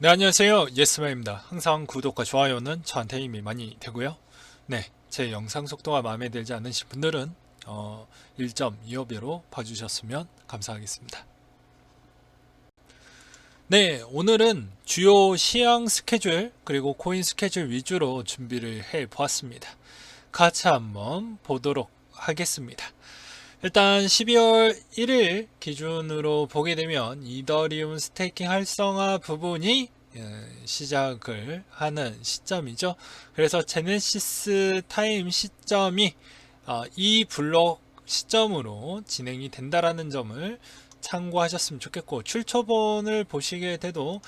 네, 안녕하세요. 예스맨입니다. 항상 구독과 좋아요는 저한테 힘이 많이 되고요. 네, 제 영상 속도가 마음에 들지 않으신 분들은 1.25배로 봐주셨으면 감사하겠습니다. 네, 오늘은 주요 시황 스케줄 그리고 코인 스케줄 위주로 준비를 해 보았습니다. 같이 한번 보도록 하겠습니다. 일단 12월 1일 기준으로 보게 되면 이더리움 스테이킹 활성화 부분이 시작을 하는 시점이죠. 그래서 제네시스 타임 시점이 이 블록 시점으로 진행이 된다라는 점을 참고하셨으면 좋겠고, 출처본을 보시게 돼도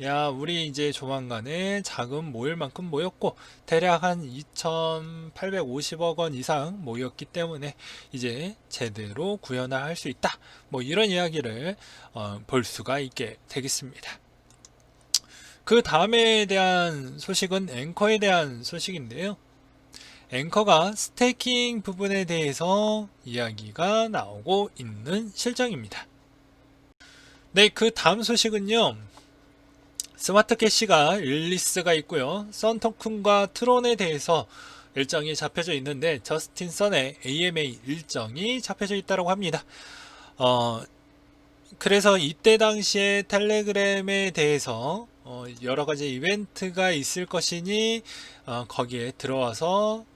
야, 우리 이제 조만간에 자금 모일 만큼 모였고 대략 한 2,850억 원 이상 모였기 때문에 이제 제대로 구현할 수 있다, 뭐 이런 이야기를 볼 수가 있게 되겠습니다. 그 다음에 대한 소식은 앵커에 대한 소식인데요. 앵커가 스테이킹 부분에 대해서 이야기가 나오고 있는 실정입니다. 네, 그 다음 소식은요, 스마트 캐시가 릴리스가 있고요. 선 토큰과 트론에 대해서 일정이 잡혀져 있는데 저스틴 선의 AMA 일정이 잡혀져 있다고 합니다. 그래서 이때 당시에 텔레그램에 대해서 여러 가지 이벤트가 있을 것이니 거기에 들어와서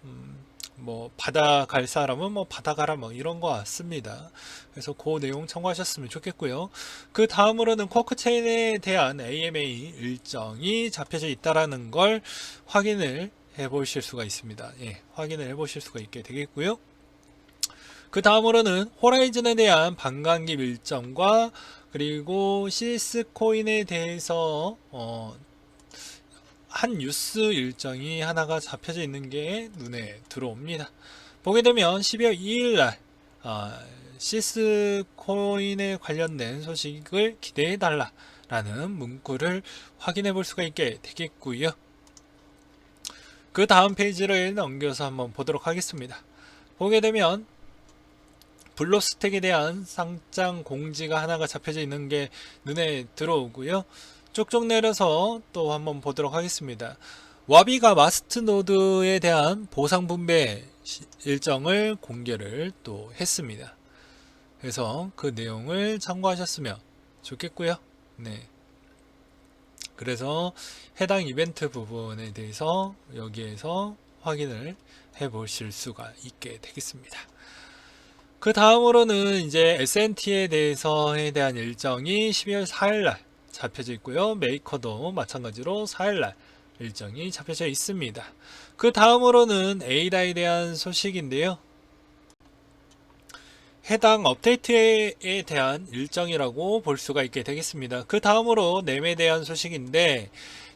뭐 받아갈 사람은 뭐 받아가라 뭐 이런 것 같습니다. 그래서 그 내용 참고하셨으면 좋겠고요. 그 다음으로는 쿼크 체인에 대한 AMA 일정이 잡혀져 있다라는 걸 확인을 해 보실 수가 있습니다. 예, 확인을 해 보실 수가 있게 되겠고요. 그 다음으로는 호라이즌에 대한 반감기 일정과 그리고 시스 코인에 대해서 한 뉴스 일정이 하나가 잡혀져 있는 게 눈에 들어옵니다. 보게 되면 12월 2일 날 시스 코인에 관련된 소식을 기대해 달라 라는 문구를 확인해 볼 수가 있게 되겠고요. 그 다음 페이지를 넘겨서 한번 보도록 하겠습니다. 보게 되면 블록스택에 대한 상장 공지가 하나가 잡혀져 있는 게 눈에 들어오고요. 쭉쭉 내려서 또 한번 보도록 하겠습니다. 와비가 마스트 노드에 대한 보상 분배 일정을 공개를 또 했습니다. 그래서 그 내용을 참고하셨으면 좋겠고요. 네. 그래서 해당 이벤트 부분에 대해서 여기에서 확인을 해 보실 수가 있게 되겠습니다. 그 다음으로는 이제 S&T에 대해서에 대한 일정이 12월 4일날 잡혀져 있고요. 메이커도 마찬가지로 4일날 일정이 잡혀져 있습니다. 그 다음으로는 에이다에 대한 소식인데요. 해당 업데이트에 대한 일정이라고 볼 수가 있게 되겠습니다. 그 다음으로 넴에 대한 소식인데,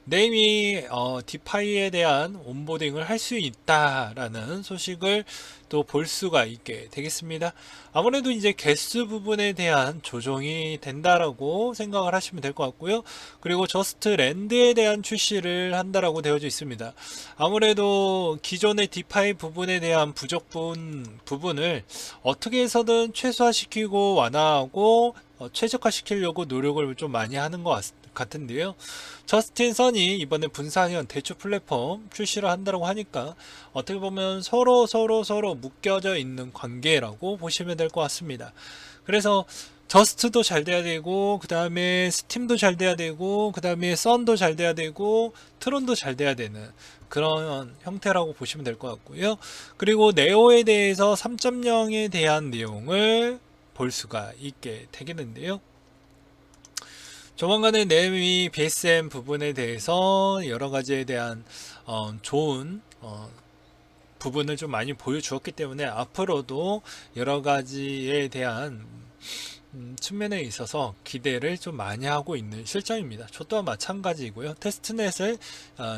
넴이 디파이에 대한 온보딩을 할 수 있다라는 소식을 또 볼 수가 있게 되겠습니다. 아무래도 이제 개수 부분에 대한 조정이 된다라고 생각을 하시면 될 것 같고요. 그리고 저스트 랜드에 대한 출시를 한다라고 되어져 있습니다. 아무래도 기존의 디파이 부분에 대한 부분을 어떻게 해서든 최소화시키고 완화하고 최적화시키려고 노력을 좀 많이 하는 것 같은데요. 저스틴 선이 이번에 분산형 대출 플랫폼 출시를 한다고 하니까 어떻게 보면 서로 묶여져 있는 관계라고 보시면 될 것 같습니다. 그래서 저스트도 잘 돼야 되고, 그 다음에 스팀도 잘 돼야 되고, 그 다음에 썬도 잘 돼야 되고, 트론도 잘 돼야 되는 그런 형태라고 보시면 될 것 같고요. 그리고 네오에 대해서 3.0에 대한 내용을 볼 수가 있게 되겠는데요. 조만간에 넴이 BSM 부분에 대해서 여러 가지에 대한 좋은 부분을 좀 많이 보여주었기 때문에 앞으로도 여러 가지에 대한 측면에 있어서 기대를 좀 많이 하고 있는 실정입니다. 저 또한 마찬가지이고요. 테스트넷을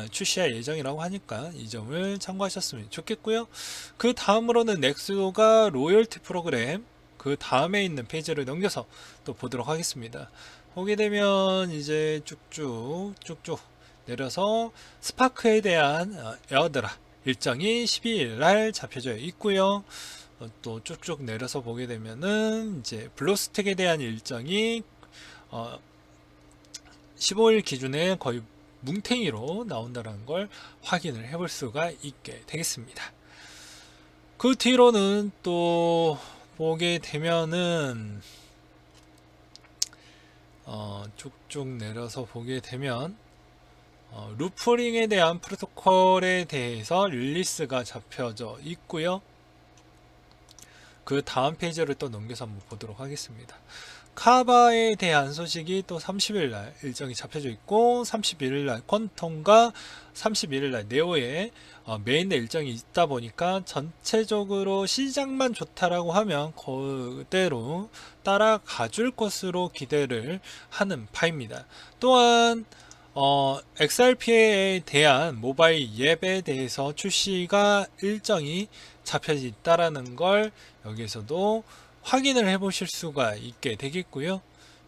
출시할 예정이라고 하니까 이 점을 참고하셨으면 좋겠고요. 그 다음으로는 넥스도가 로열티 프로그램, 그 다음에 있는 페이지를 넘겨서 또 보도록 하겠습니다. 보게 되면 이제 쭉쭉 내려서 스파크에 대한 에어드랍 일정이 12일 날 잡혀져 있고요. 또 쭉쭉 내려서 보게 되면은 이제 블록스택에 대한 일정이 15일 기준에 거의 뭉탱이로 나온다는 걸 확인을 해볼 수가 있게 되겠습니다. 그 뒤로는 또 보게 되면은 쭉쭉 내려서 보게 되면 루프링에 대한 프로토콜에 대해서 릴리스가 잡혀져 있고요. 그 다음 페이지를 또 넘겨서 한번 보도록 하겠습니다. 카바에 대한 소식이 또 30일날 일정이 잡혀져 있고 31일날 퀀텀과 31일날 네오의 메인의 일정이 있다 보니까 전체적으로 시장만 좋다라고 하면 그대로 따라가 줄 것으로 기대를 하는 바입니다. 또한 XRP에 대한 모바일 앱에 대해서 출시가 일정이 잡혀져 있다라는 걸 여기에서도 확인을 해 보실 수가 있게 되겠고요.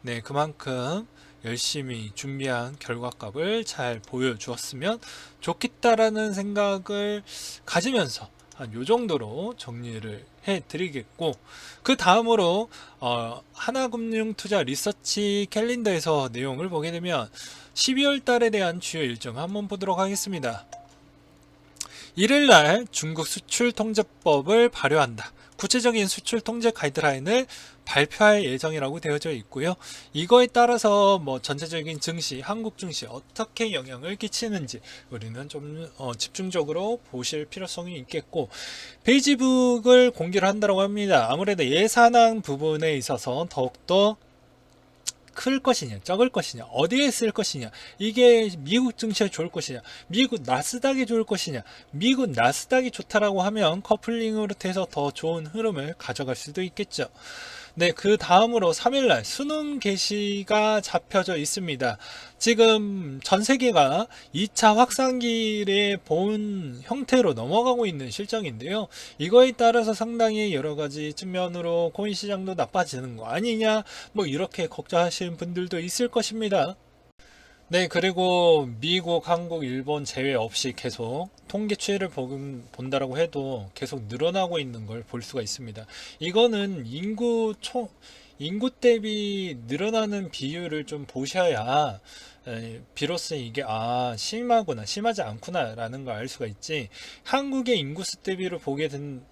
네, 그만큼 열심히 준비한 결과값을 잘 보여주었으면 좋겠다라는 생각을 가지면서 한 요 정도로 정리를 해 드리겠고, 그 다음으로 하나금융투자 리서치 캘린더에서 내용을 보게 되면 12월 달에 대한 주요 일정 한번 보도록 하겠습니다. 1일날 중국 수출 통제법을 발효한다. 구체적인 수출 통제 가이드라인을 발표할 예정이라고 되어져 있고요. 이거에 따라서 전체적인 증시, 한국 증시 어떻게 영향을 끼치는지 우리는 좀 집중적으로 보실 필요성이 있겠고, 페이지북을 공개를 한다고 합니다. 아무래도 예산안 부분에 있어서 더욱더 클 것이냐 적을 것이냐 어디에 쓸 것이냐, 이게 미국 증시에 좋을 것이냐 미국 나스닥이 좋을 것이냐, 미국 나스닥이 좋다라고 하면 커플링으로 해서 더 좋은 흐름을 가져갈 수도 있겠죠. 네, 그 다음으로 3일날 수능 개시가 잡혀져 있습니다. 지금 전 세계가 2차 확산기를 본 형태로 넘어가고 있는 실정인데요. 이거에 따라서 상당히 여러 가지 측면으로 코인 시장도 나빠지는 거 아니냐, 이렇게 걱정하시는 분들도 있을 것입니다. 네, 그리고 미국, 한국, 일본 제외 없이 계속 통계 추이를 본다라고 해도 계속 늘어나고 있는 걸 볼 수가 있습니다. 이거는 인구 대비 늘어나는 비율을 좀 보셔야 비로소 이게 심하구나, 심하지 않구나 라는 걸 알 수가 있지, 한국의 인구수 대비를 보게 되는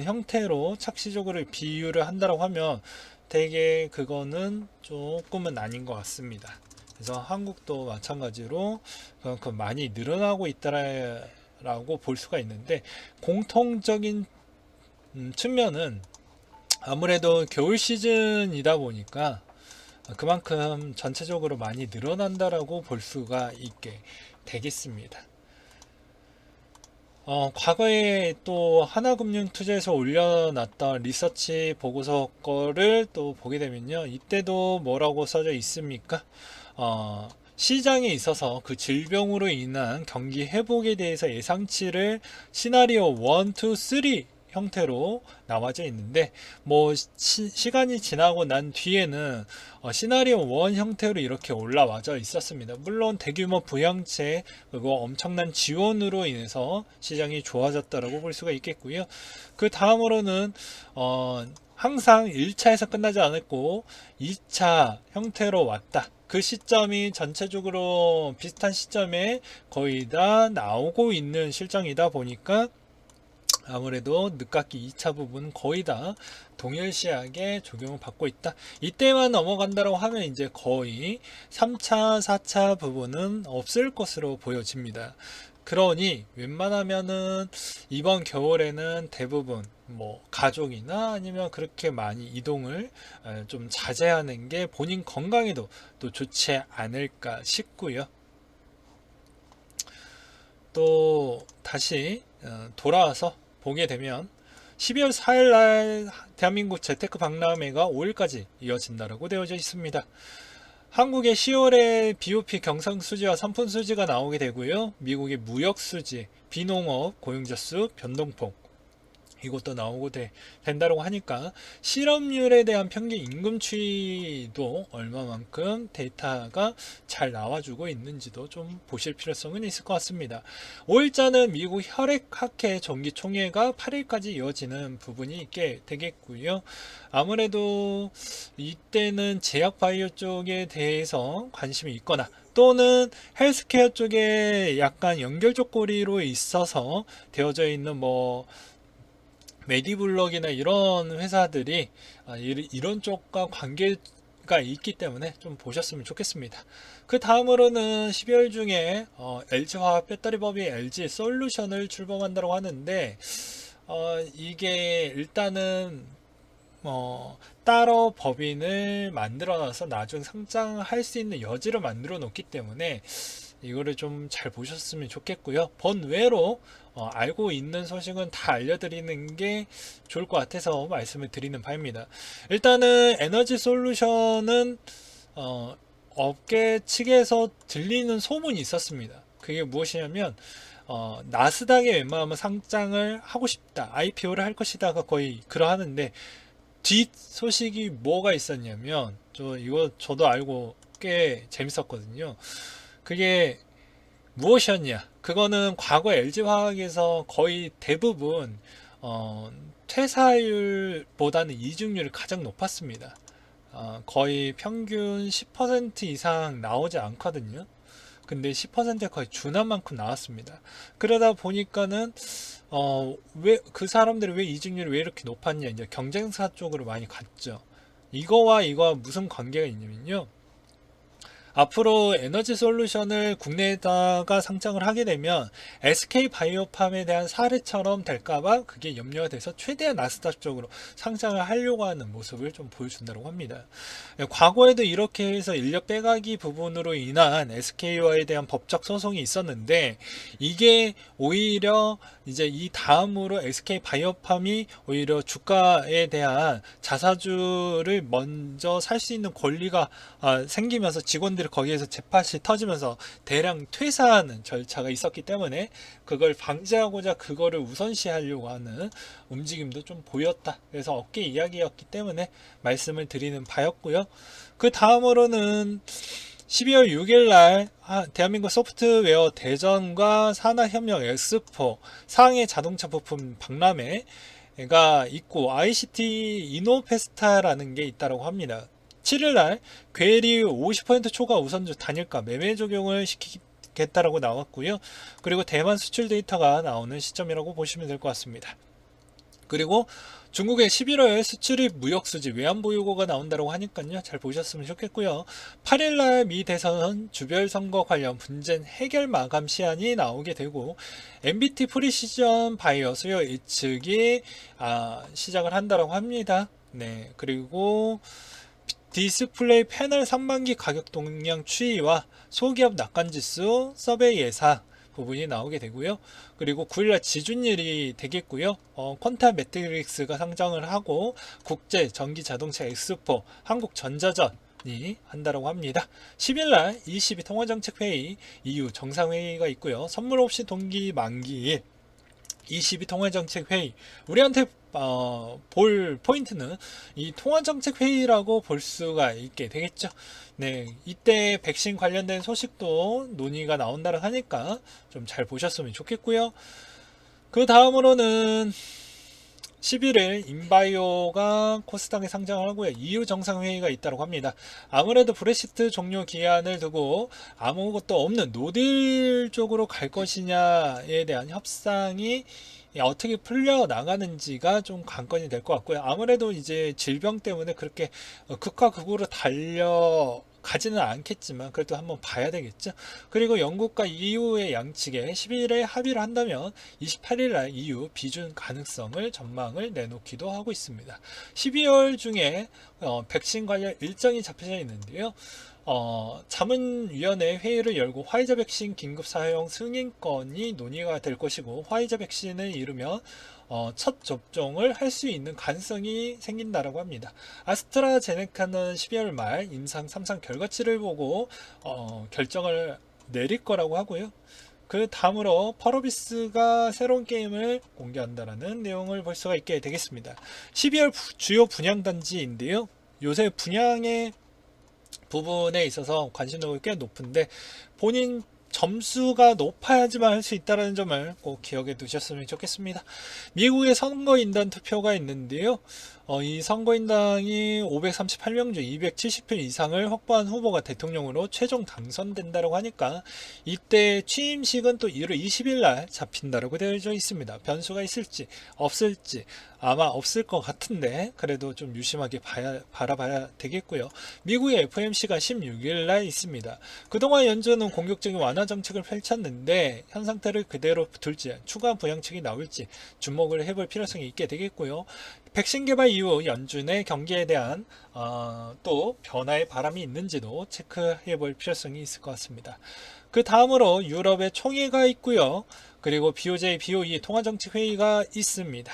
형태로 착시적으로 비율을 한다라고 하면 되게 그거는 조금은 아닌 것 같습니다. 그래서 한국도 마찬가지로 그만큼 많이 늘어나고 있다라고 볼 수가 있는데, 공통적인 측면은 아무래도 겨울 시즌이다 보니까 그만큼 전체적으로 많이 늘어난다라고 볼 수가 있게 되겠습니다. 과거에 또 하나금융투자에서 올려놨던 리서치 보고서 거를 또 보게 되면요, 이때도 뭐라고 써져 있습니까? 시장에 있어서 그 질병으로 인한 경기 회복에 대해서 예상치를 시나리오 1, 2, 3 형태로 나와져 있는데, 시간이 지나고 난 뒤에는 시나리오 1 형태로 이렇게 올라와져 있었습니다. 물론 대규모 부양책 그리고 엄청난 지원으로 인해서 시장이 좋아졌다라고 볼 수가 있겠고요. 그 다음으로는 항상 1차에서 끝나지 않았고 2차 형태로 왔다. 그 시점이 전체적으로 비슷한 시점에 거의 다 나오고 있는 실정이다 보니까 아무래도 늦깎이 2차 부분 거의 다 동일시하게 적용을 받고 있다. 이때만 넘어간다고 하면 이제 거의 3차, 4차 부분은 없을 것으로 보여집니다. 그러니 웬만하면은 이번 겨울에는 대부분 가족이나 아니면 그렇게 많이 이동을 좀 자제하는 게 본인 건강에도 또 좋지 않을까 싶고요. 또 다시 돌아와서 보게 되면 12월 4일 날 대한민국 재테크 박람회가 5일까지 이어진다라고 되어져 있습니다. 한국의 10월에 BOP 경상수지와 선풍수지가 나오게 되고요. 미국의 무역수지, 비농업, 고용자 수, 변동폭, 이것도 나오고 된다고 하니까 실업률에 대한 평균 임금 추이도 얼마만큼 데이터가 잘 나와주고 있는지도 좀 보실 필요성은 있을 것 같습니다. 5일자는 미국 혈액학회 정기총회가 8일까지 이어지는 부분이 있게 되겠고요. 아무래도 이때는 제약바이오 쪽에 대해서 관심이 있거나 또는 헬스케어 쪽에 약간 연결적 고리로 있어서 되어져 있는 뭐 메디블럭이나 이런 회사들이 이런 쪽과 관계가 있기 때문에 좀 보셨으면 좋겠습니다. 그 다음으로는 12월 중에 LG화학 배터리법이 LG 솔루션을 출범한다고 하는데 이게 일단은 따로 법인을 만들어놔서 나중 상장할 수 있는 여지를 만들어 놓기 때문에 이거를 좀 잘 보셨으면 좋겠고요. 번외로 알고 있는 소식은 다 알려드리는 게 좋을 것 같아서 말씀을 드리는 바입니다. 일단은 에너지 솔루션은 업계 측에서 들리는 소문이 있었습니다. 그게 무엇이냐면 나스닥에 웬만하면 상장을 하고 싶다, IPO를 할 것이다가 거의 그러하는데 뒷 소식이 뭐가 있었냐면 이거 저도 알고 꽤 재밌었거든요. 그게 무엇이었냐? 그거는 과거 LG화학에서 거의 대부분 퇴사율보다는 이직률이 가장 높았습니다. 거의 평균 10% 이상 나오지 않거든요. 근데 10%가 거의 준한 만큼 나왔습니다. 그러다 보니까는 왜 그 사람들이 왜 이직률이 왜 이렇게 높았냐, 이제 경쟁사 쪽으로 많이 갔죠. 이거와 무슨 관계가 있냐면요. 앞으로 에너지 솔루션을 국내에다가 상장을 하게 되면 SK 바이오팜에 대한 사례처럼 될까봐 그게 염려가 돼서 최대한 나스닥 쪽으로 상장을 하려고 하는 모습을 좀 보여준다고 합니다. 과거에도 이렇게 해서 인력 빼가기 부분으로 인한 SK와에 대한 법적 소송이 있었는데 이게 오히려 이제 이 다음으로 SK 바이오팜이 오히려 주가에 대한 자사주를 먼저 살 수 있는 권리가 생기면서 직원들이 거기에서 재팟이 터지면서 대량 퇴사하는 절차가 있었기 때문에 그걸 방지하고자 그거를 우선시하려고 하는 움직임도 좀 보였다. 그래서 업계 이야기였기 때문에 말씀을 드리는 바였고요. 그 다음으로는 12월 6일 날 대한민국 소프트웨어 대전과 산하협력 엑스포 상해 자동차 부품 박람회가 있고 ICT 이노페스타라는 게 있다고 합니다. 7일날 괴리 50% 초과 우선주 단일가 매매 적용을 시키겠다라고 나왔고요. 그리고 대만 수출 데이터가 나오는 시점이라고 보시면 될 것 같습니다. 그리고 중국의 11월 수출입 무역수지 외환보유고가 나온다고 하니까요. 잘 보셨으면 좋겠고요. 8일날 미 대선 주별선거 관련 분쟁 해결 마감 시한이 나오게 되고 MBT 프리시전 바이오 수요 예측이 시작을 한다고 합니다. 네, 그리고 디스플레이 패널 상반기 가격 동향 추이와 소기업 낙관지수 서베이 예상 부분이 나오게 되고요. 그리고 9일날 지준일이 되겠고요. 퀀타 매트릭스가 상장을 하고 국제 전기 자동차 엑스포 한국전자전이 한다고 합니다. 10일날 22 통화정책회의 EU 정상회의가 있고요. 선물 없이 동기 만기일 22 통화정책회의 우리한테 볼 포인트는 이 통화정책회의라고 볼 수가 있게 되겠죠. 네, 이때 백신 관련된 소식도 논의가 나온다고 하니까 좀 잘 보셨으면 좋겠고요. 그 다음으로는 11일 인바이오가 코스닥에 상장을 하고요. EU 정상회의가 있다고 합니다. 아무래도 브렉시트 종료 기한을 두고 아무것도 없는 노딜 쪽으로 갈 것이냐에 대한 협상이 어떻게 풀려 나가는지가 좀 관건이 될 것 같고요. 아무래도 이제 질병 때문에 그렇게 극과 극으로 달려가지는 않겠지만 그래도 한번 봐야 되겠죠. 그리고 영국과 EU의 양측에 11일에 합의를 한다면 28일날 EU 비준 가능성을 전망을 내놓기도 하고 있습니다. 12월 중에 백신 관련 일정이 잡혀져 있는데요. 자문위원회 회의를 열고 화이자 백신 긴급 사용 승인권이 논의가 될 것이고 화이자 백신을 이루면 첫 접종을 할 수 있는 가능성이 생긴다라고 합니다. 아스트라제네카는 12월 말 임상 3상 결과치를 보고 결정을 내릴 거라고 하고요. 그 다음으로 펄어비스가 새로운 게임을 공개한다라는 내용을 볼 수가 있게 되겠습니다. 12월 주요 분양단지인데요. 요새 분양의 부분에 있어서 관심도가 꽤 높은데 본인 점수가 높아야지만 할 수 있다는 점을 꼭 기억해 두셨으면 좋겠습니다. 미국의 선거인단 투표가 있는데요. 이 선거인당이 538명 중 270표 이상을 확보한 후보가 대통령으로 최종 당선된다고 하니까 이때 취임식은 또 1월 20일 날 잡힌다고 되어져 있습니다. 변수가 있을지 없을지 아마 없을 것 같은데 그래도 좀 유심하게 바라봐야 되겠고요. 미국의 FOMC가 16일 날 있습니다. 그동안 연준은 공격적인 완화 정책을 펼쳤는데 현 상태를 그대로 둘지 추가 부양책이 나올지 주목을 해볼 필요성이 있게 되겠고요. 백신 개발 이후 연준의 경기에 대한 또 변화의 바람이 있는지도 체크해 볼 필요성이 있을 것 같습니다. 그 다음으로 유럽의 총회가 있고요. 그리고 BOJ, BOE 통화정책회의가 있습니다.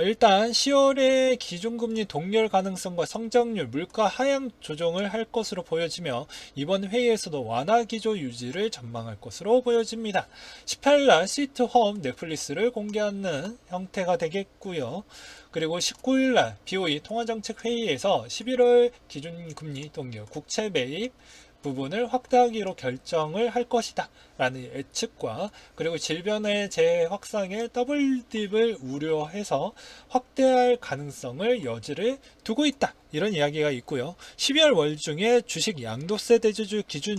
일단 10월에 기준금리 동결 가능성과 성장률, 물가 하향 조정을 할 것으로 보여지며 이번 회의에서도 완화 기조 유지를 전망할 것으로 보여집니다. 18일날 스위트홈 넷플릭스를 공개하는 형태가 되겠고요. 그리고 19일날 BOE 통화정책회의에서 11월 기준금리 동결, 국채 매입 부분을 확대하기로 결정을 할 것이다 라는 예측과 그리고 질병의 재확산의 더블딥을 우려해서 확대할 가능성을 여지를 두고 있다 이런 이야기가 있고요. 12월 월 중에 주식 양도세 대주주 기준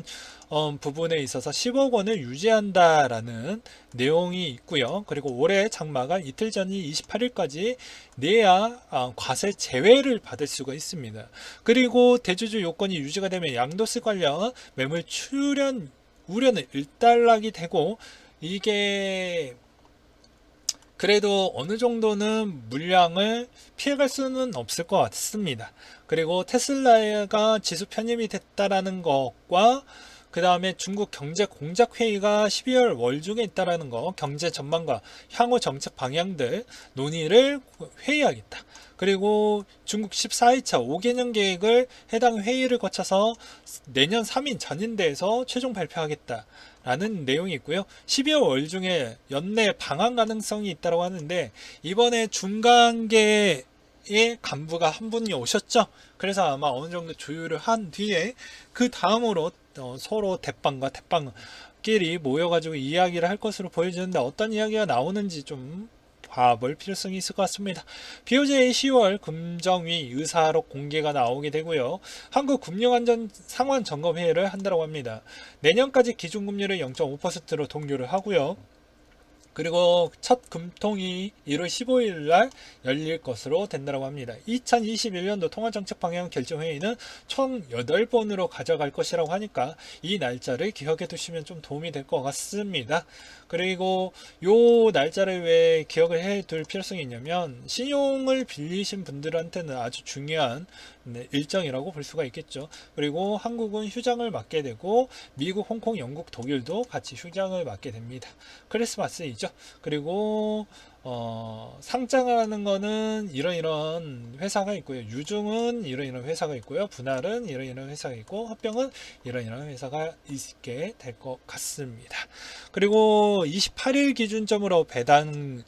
부분에 있어서 10억 원을 유지한다라는 내용이 있고요. 그리고 올해 장마가 이틀 전인 28일까지 내야 과세 제외를 받을 수가 있습니다. 그리고 대주주 요건이 유지가 되면 양도세 관련 매물 출현 우려는 일단락이 되고 이게 그래도 어느 정도는 물량을 피해갈 수는 없을 것 같습니다. 그리고 테슬라가 지수 편입이 됐다라는 것과 그 다음에 중국 경제공작회의가 12월 월 중에 있다라는 거, 경제 전망과 향후 정책 방향들 논의를 회의하겠다. 그리고 중국 14회차 5개년 계획을 해당 회의를 거쳐서 내년 3인 전인대에서 최종 발표하겠다. 라는 내용이 있고요. 12월 월 중에 연내 방한 가능성이 있다고 하는데 이번에 중간계의 간부가 한 분이 오셨죠. 그래서 아마 어느 정도 조율을 한 뒤에 그 다음으로 서로 대빵과 대빵끼리 모여가지고 이야기를 할 것으로 보여지는데 어떤 이야기가 나오는지 좀 봐볼 필요성이 있을 것 같습니다. BOJ 10월 금정위 의사록 공개가 나오게 되고요. 한국금융안전상환점검회의를 한다고 합니다. 내년까지 기준금리를 0.5%로 동결을 하고요. 그리고 첫 금통이 1월 15일 날 열릴 것으로 된다고 합니다. 2021년도 통화정책 방향 결정회의는 총 8번으로 가져갈 것이라고 하니까 이 날짜를 기억해 두시면 좀 도움이 될 것 같습니다. 그리고 요 날짜를 왜 기억을 해 둘 필요성이 있냐면 신용을 빌리신 분들한테는 아주 중요한 일정이라고 볼 수가 있겠죠. 그리고 한국은 휴장을 맞게 되고 미국, 홍콩, 영국, 독일도 같이 휴장을 맞게 됩니다. 크리스마스이죠. 그리고 상장을 하는 거는 이런 회사가 있고요. 유중은 이런 회사가 있고요. 분할은 이런 회사가 있고 합병은 이런 회사가 있게 될 것 같습니다. 그리고 28일 기준점으로 배당을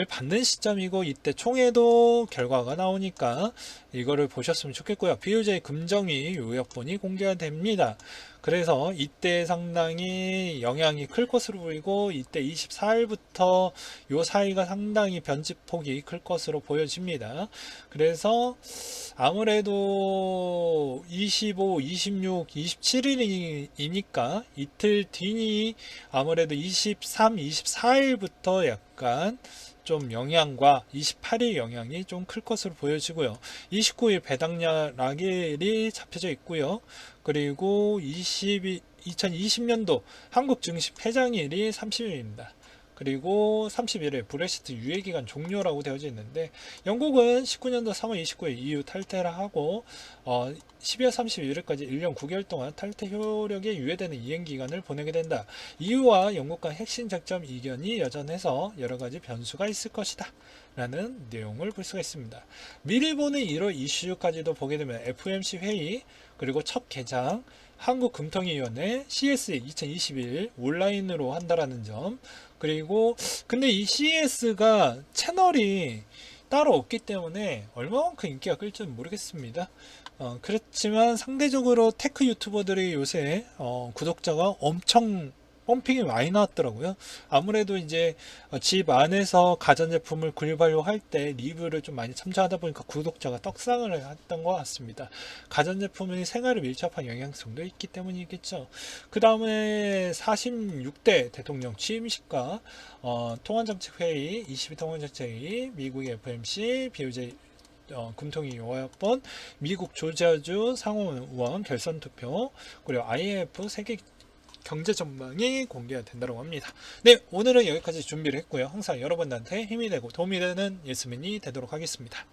받는 시점이고 이때 총회도 결과가 나오니까 이거를 보셨으면 좋겠고요. BOJ 금정위 요약본이 공개가 됩니다. 그래서 이때 상당히 영향이 클 것으로 보이고 이때 24일부터 요 사이가 상당히 변집폭이 클 것으로 보여집니다. 그래서 아무래도 25, 26, 27일이니까 이틀 뒤니 아무래도 23, 24일부터 약간 좀 영향과 28일 영향이 좀 클 것으로 보여지고요. 29일 배당락일이 잡혀져 있고요. 그리고 2020년도 한국 증시 폐장일이 30일입니다. 그리고 31일 브렉시트 유예기간 종료라고 되어져 있는데 영국은 19년도 3월 29일 EU 탈퇴를 하고 12월 31일까지 1년 9개월 동안 탈퇴 효력에 유예되는 이행기간을 보내게 된다. EU와 영국 간 핵심 쟁점 이견이 여전해서 여러가지 변수가 있을 것이다 라는 내용을 볼 수가 있습니다. 미리 보는 1월 이슈까지도 보게 되면 FOMC 회의, 그리고 첫 개장 한국금통위원회 CS 2021 온라인으로 한다라는 점. 그리고 근데 이 CES가 채널이 따로 없기 때문에 얼마만큼 인기가 끌지는 모르겠습니다. 그렇지만 상대적으로 테크 유튜버들이 요새 구독자가 엄청 펌핑이 많이 나왔더라고요. 아무래도 이제 집 안에서 가전제품을 구입하려고 할 때 리뷰를 좀 많이 참조하다 보니까 구독자가 떡상을 했던 것 같습니다. 가전제품이 생활에 밀접한 영향성도 있기 때문이겠죠. 그 다음에 46대 대통령 취임식과 통화정책회의, 22 통화정책회의, 미국의 FMC, BOJ 금통위 요합본, 미국 조지아주 상원의원 결선 투표, 그리고 IMF 세계 경제 전망이 공개가 된다고 합니다. 네, 오늘은 여기까지 준비를 했고요. 항상 여러분들한테 힘이 되고 도움이 되는 예스민이 되도록 하겠습니다.